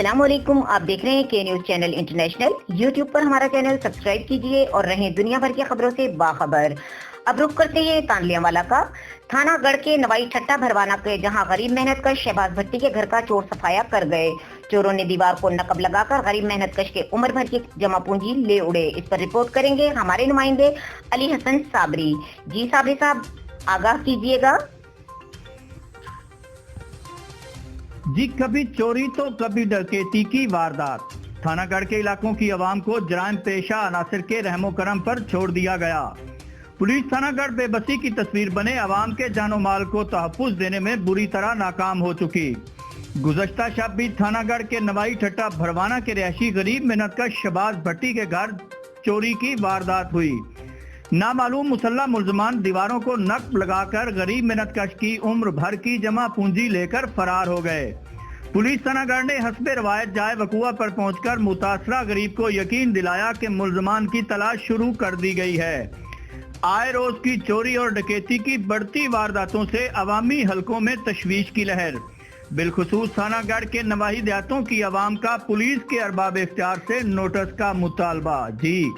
अस्सलाम वालेकुम। आप देख रहे हैं के न्यूज चैनल इंटरनेशनल। यूट्यूब पर हमारा चैनल सब्सक्राइब कीजिए और रहें दुनिया भर की खबरों से बाखबर। अब रुख करते हैं तांलियावाला का। थाना गढ़ के नवाई ठट्टा भरवाना के जहां गरीब मेहनतकश शहबाज भट्टी के घर का चोर सफाया कर गए। चोरों ने दीवार को नकब लगाकर गरीब मेहनतकश के उम्र भर की जमा पूंजी ले उड़े। इस पर रिपोर्ट करेंगे हमारे नुमाइंदे अली हसन साबरी। जी साबरी साहब, आगाह कीजिएगा। जी, कभी चोरी तो कभी डकैती की वारदात। थानागढ़ के इलाकों की आवाम को जराइम पेशा अनासिर के रहमो करम पर छोड़ दिया गया। पुलिस थानागढ़ बेबसी की तस्वीर बने आवाम के जानो माल को तहफ्फुज देने में बुरी तरह नाकाम हो चुकी। गुज़श्ता शब भी थानागढ़ के नवाई ठट्टा भरवाना के रिहायशी गरीब मेहनतकश शहबाज भट्टी के घर चोरी की वारदात हुई। नामालूम मुसल्ला मुल्ज़मान दीवारों को नक्ब लगाकर गरीब मेहनतकश की उम्र भर की जमा पूंजी लेकर फरार हो गए। पुलिस थानागढ़ ने हस्बे रवायत जाए वकुआ पर पहुंचकर मुतासरा गरीब को यकीन दिलाया कि मुल्ज़मान की तलाश शुरू कर दी गई है। आए रोज की चोरी और डकैती की बढ़ती वारदातों से अवामी हलकों में तशवीश की लहर। बिलखुसूस थानागढ़ के नवाही देहातों की आवाम का पुलिस के अरबाब इख्तियार से नोटिस का मुतालबा। जी।